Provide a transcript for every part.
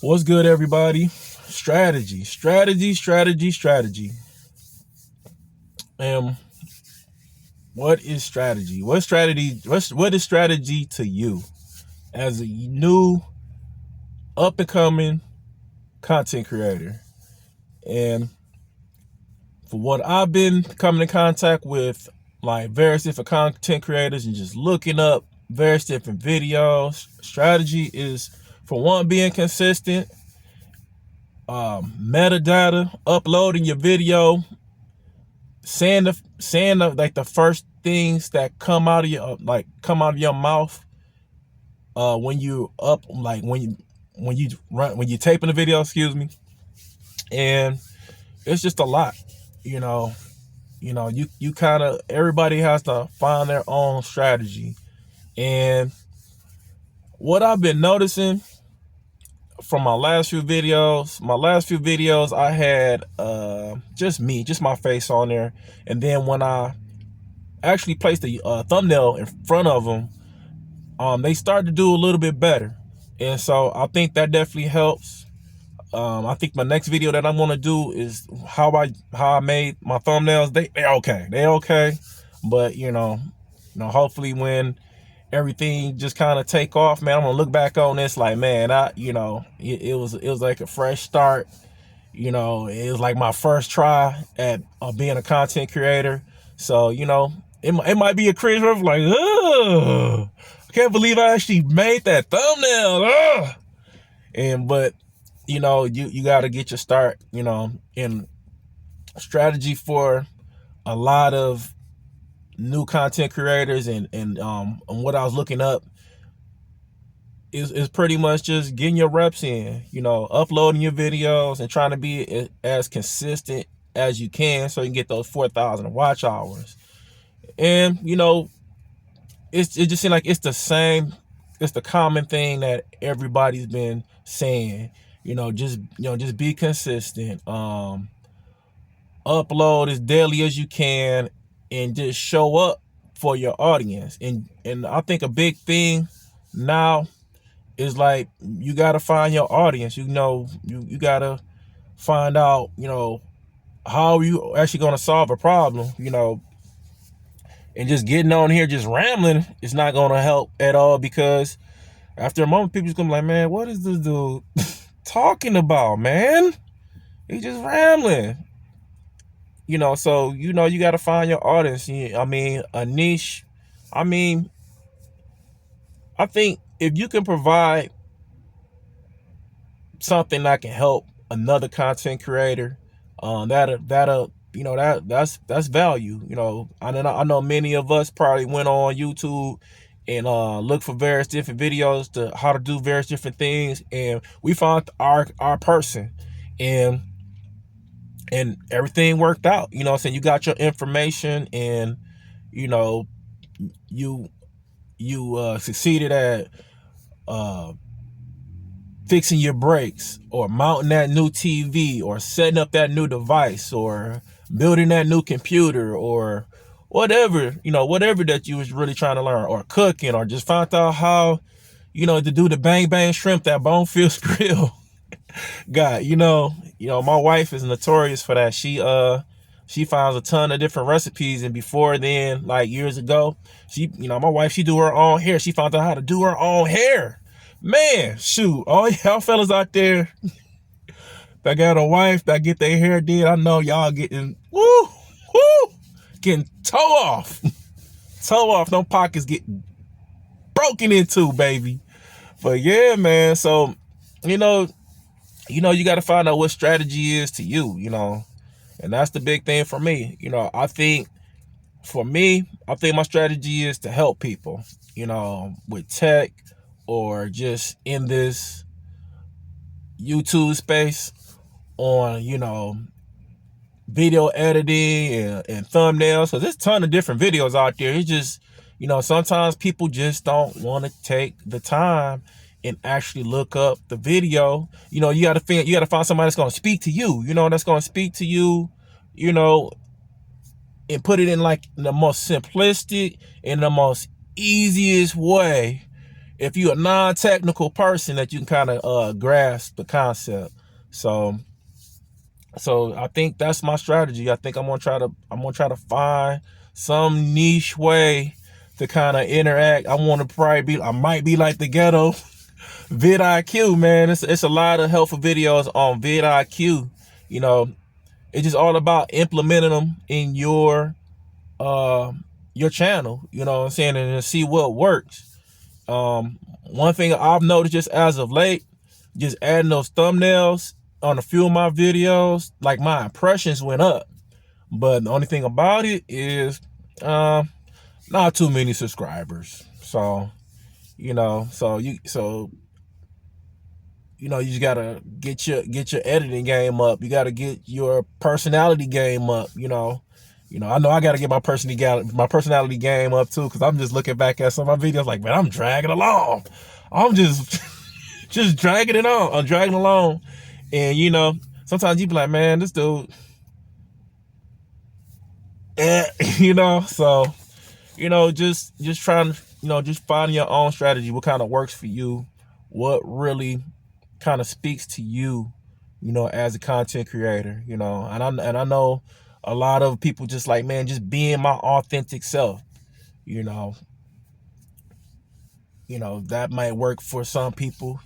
What's good, everybody? Strategy. And what is strategy? What is strategy to you as a new up and coming content creator? And for what I've been coming in contact with, like various different content creators and just looking up various different videos, strategy is, for one, being consistent, metadata, uploading your video, saying the like the first things that come out of your mouth when you when you taping the video, excuse me. And it's just a lot, you know. You kind of, everybody has to find their own strategy. And what I've been noticing from my last few videos, I had just my face on there, and then when I actually placed the thumbnail in front of them, they started to do a little bit better. And so I think that definitely helps. I think my next video that I'm gonna do is how I made my thumbnails. They're okay, but hopefully when everything just kind of take off, man, I'm gonna look back on this like, man, it was like a fresh start. It was like my first try at being a content creator. So it might be a cringe where I'm like, ugh, I can't believe I actually made that thumbnail. But you got to get your start, in strategy for a lot of new content creators, and what I was looking up is pretty much just getting your reps in, uploading your videos and trying to be as consistent as you can so you can get those 4,000 watch hours. And it just seems like it's the common thing that everybody's been saying. Just be consistent. Upload as daily as you can and just show up for your audience. And I think a big thing now is like, you gotta find your audience. You gotta find out, how you actually gonna solve a problem, and just getting on here just rambling is not gonna help at all, because after a moment people's gonna be like, man, what is this dude talking about, man? He's just rambling. So you gotta find your audience. A niche. I think if you can provide something that can help another content creator, that's value. I know many of us probably went on YouTube and look for various different videos to how to do various different things, and we found our person, and everything worked out. So you got your information, and you succeeded at fixing your brakes, or mounting that new TV, or setting up that new device, or building that new computer, or whatever that you was really trying to learn, or cooking, or just found out how to do the bang bang shrimp that Bonefields grill. God, my wife is notorious for that. She finds a ton of different recipes, and before then, like years ago, my wife, she do her own hair. She found out how to do her own hair. Man, shoot, all y'all fellas out there that got a wife that get their hair did, I know y'all getting getting toe off. No pockets getting broken into, baby. But yeah, man. So you got to find out what strategy is to you. And that's the big thing for me. I think my strategy is to help people, with tech, or just in this YouTube space on, video editing and thumbnails. So there's a ton of different videos out there. It's just, sometimes people just don't want to take the time and actually look up the video. You got to find somebody that's going to speak to you, and put it in like the most simplistic and the most easiest way, if you're a non-technical person, that you can kind of grasp the concept. So I think that's my strategy. I think I'm gonna try to find some niche way to kind of interact. I might be like the ghetto vidIQ, man. It's a lot of helpful videos on vidIQ. You know, it's just all about implementing them in your channel. You know what I'm saying, and see what works. One thing I've noticed just as of late, just adding those thumbnails on a few of my videos, like my impressions went up. But the only thing about it is not too many subscribers. So you just gotta get your editing game up. You gotta get your personality game up. I know I gotta get my personality game up too, because I'm just looking back at some of my videos like, man, I'm dragging along. I'm just just dragging it on. I'm dragging along, and sometimes you be like, man, this dude, So just trying to just finding your own strategy. What kind of works for you? What really kind of speaks to you, as a content creator, and I know a lot of people just like, man, just being my authentic self, that might work for some people,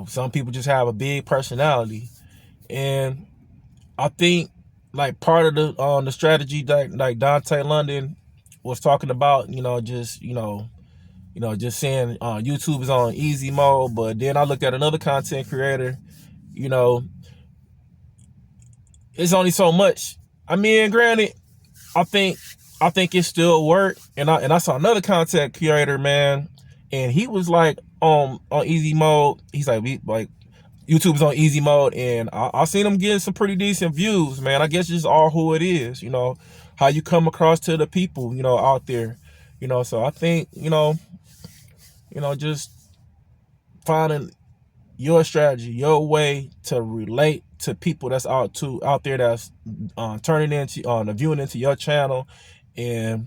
some people just have a big personality. And I think like part of the strategy that like Dantay London was talking about, just just saying YouTube is on easy mode. But then I looked at another content creator, it's only so much. I mean, granted, I think it still work. And I saw another content creator, man, and he was like on easy mode. He's like YouTube's on easy mode, and I seen him getting some pretty decent views, man. I guess it's just all who it is, how you come across to the people, out there, So I think, just finding your strategy, your way to relate to people that's out there that's turning into viewing into your channel, and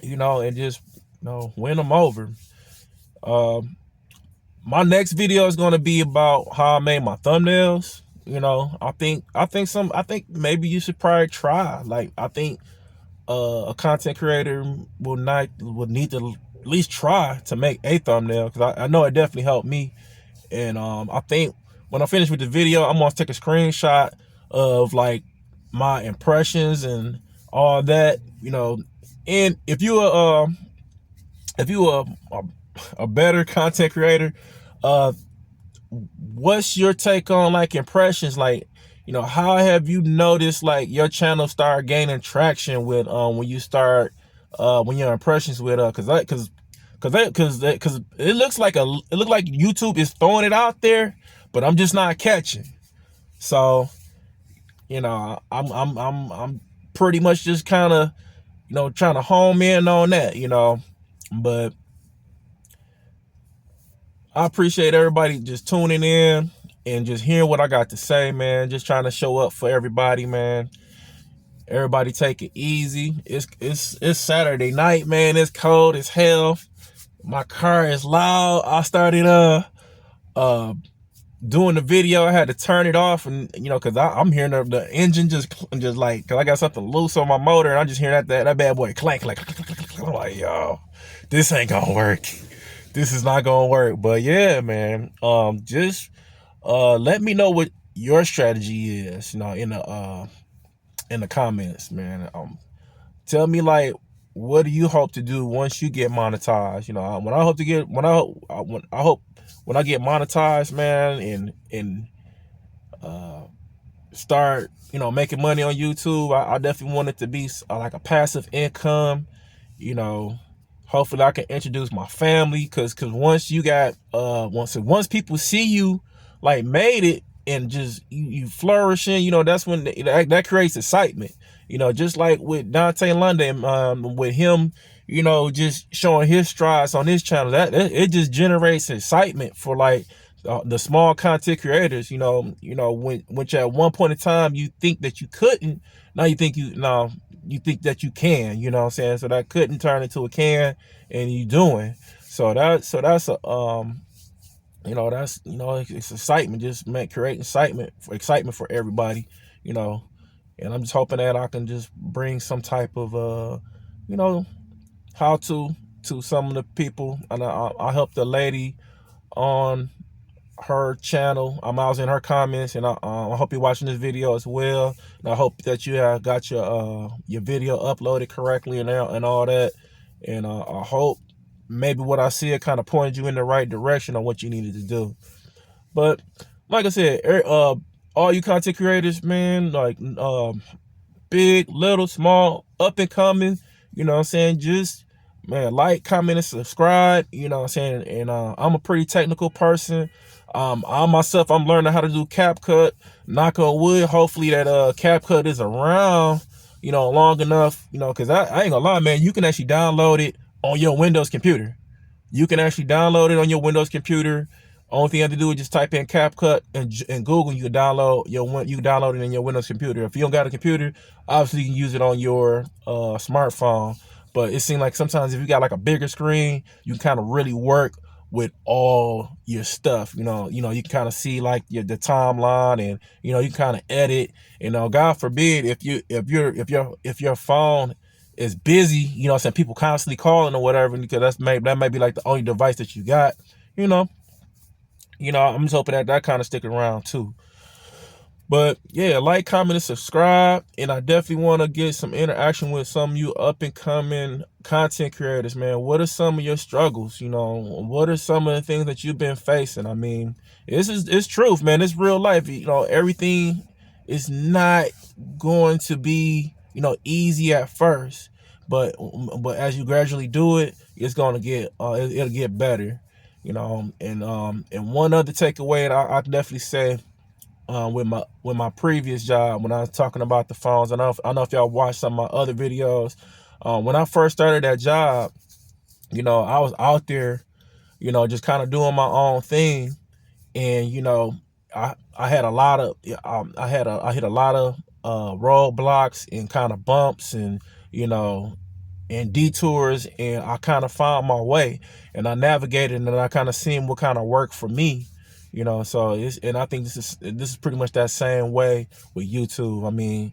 and just win them over. My next video is going to be about how I made my thumbnails. I think maybe you should probably try. Like, I think a content creator would need to at least try to make a thumbnail, because I know it definitely helped me. And I think when I finish with the video, I'm gonna take a screenshot of like my impressions and all that, And if you are a better content creator, what's your take on like impressions? Like, how have you noticed like your channel start gaining traction with when you start when your impressions with because it looks like YouTube is throwing it out there, but I'm just not catching. So I'm pretty much just kind of trying to home in on that, but I appreciate everybody just tuning in and just hearing what I got to say, man. Just trying to show up for everybody, man. Everybody take it easy. It's Saturday night, man. It's cold as hell. My car is loud. I started doing the video. I had to turn it off, and because I'm hearing the engine just like, because I got something loose on my motor, and I'm just hearing that bad boy clank, like, I'm like, yo, this ain't gonna work. This is not gonna work. But yeah, man, just let me know what your strategy is, in the comments, man. Tell me, like, what do you hope to do once you get monetized? When I get monetized, man, and start making money on YouTube, I definitely want it to be like a passive income. Hopefully I can introduce my family, because once you got once people see you like made it and just you flourishing, that's when that creates excitement. Just like with Dantay London, with him, just showing his strides on his channel, that it just generates excitement for like the small content creators. Which at one point in time you think that you couldn't, now you think you think that you can. You know what I'm saying? So that couldn't turn into a can, and you doing. So that's a it's excitement, just create excitement for everybody, you know. And I'm just hoping that I can just bring some type of you know, how to some of the people. And I helped the lady on her channel. I was in her comments, and I hope you're watching this video as well. And I hope that you have got your video uploaded correctly and all that. And I hope maybe what I see it kind of pointed you in the right direction on what you needed to do. But like I said, all you content creators, man, like big, little, small, up and coming, you know what I'm saying? Just, man, like, comment, and subscribe, you know what I'm saying? And I'm a pretty technical person. I myself, I'm learning how to do CapCut. Knock on wood, hopefully that CapCut is around, you know, long enough, you know, because I ain't gonna lie, man, you can actually download it on your Windows computer. You can actually download it on your Windows computer. Only thing you have to do is just type in CapCut and Google. You can download it in your Windows computer. If you don't got a computer, obviously you can use it on your smartphone. But it seems like sometimes if you got like a bigger screen, you can kind of really work with all your stuff. You know, you can kind of see like the timeline, and you can kind of edit. God forbid if your phone is busy, you know what I'm saying, people constantly calling or whatever, because that may be like the only device that you got, you know, I'm just hoping that kind of stick around too. But yeah, like, comment, and subscribe. And I definitely want to get some interaction with some of you up and coming content creators, man. What are some of your struggles? What are some of the things that you've been facing? I mean, it's truth, man. It's real life. Everything is not going to be, easy at first. But as you gradually do it, it's going to get, it'll get better. And one other takeaway, I definitely say, with my previous job, when I was talking about the phones, I don't know if y'all watched some of my other videos. When I first started that job, I was out there, just kind of doing my own thing, and I had a lot of I hit a lot of roadblocks and kind of bumps, and and detours, and I kind of found my way, and I navigated, and I kind of seen what kind of worked for me, so and I think this is pretty much that same way with YouTube. I mean,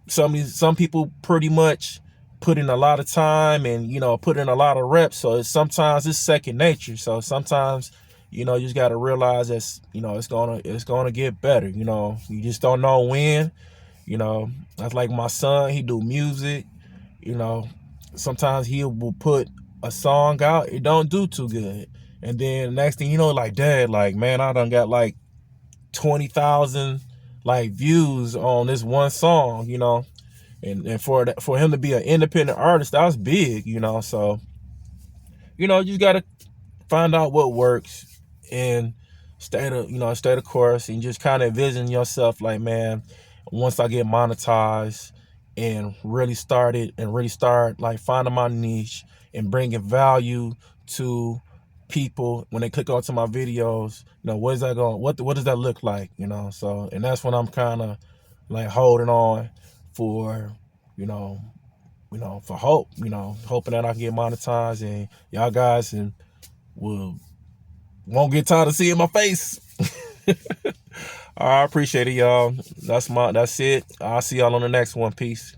some people pretty much put in a lot of time, and put in a lot of reps, so sometimes it's second nature. So sometimes you just got to realize that it's gonna get better. You just don't know when. That's like my son. He do music. Sometimes he will put a song out, it don't do too good, and then next thing you know, like, Dad, like, man, I done got like 20,000 like views on this one song, and for him to be an independent artist, that was big, so you just gotta find out what works and stay the course, and just kind of envision yourself like, man, once I get monetized and really start like finding my niche and bringing value to people when they click onto my videos, what does that look like, so, and that's when I'm kind of like holding on for, for hope, hoping that I can get monetized, and y'all guys won't get tired of seeing my face. I appreciate it, y'all. That's it. I'll see y'all on the next one. Peace.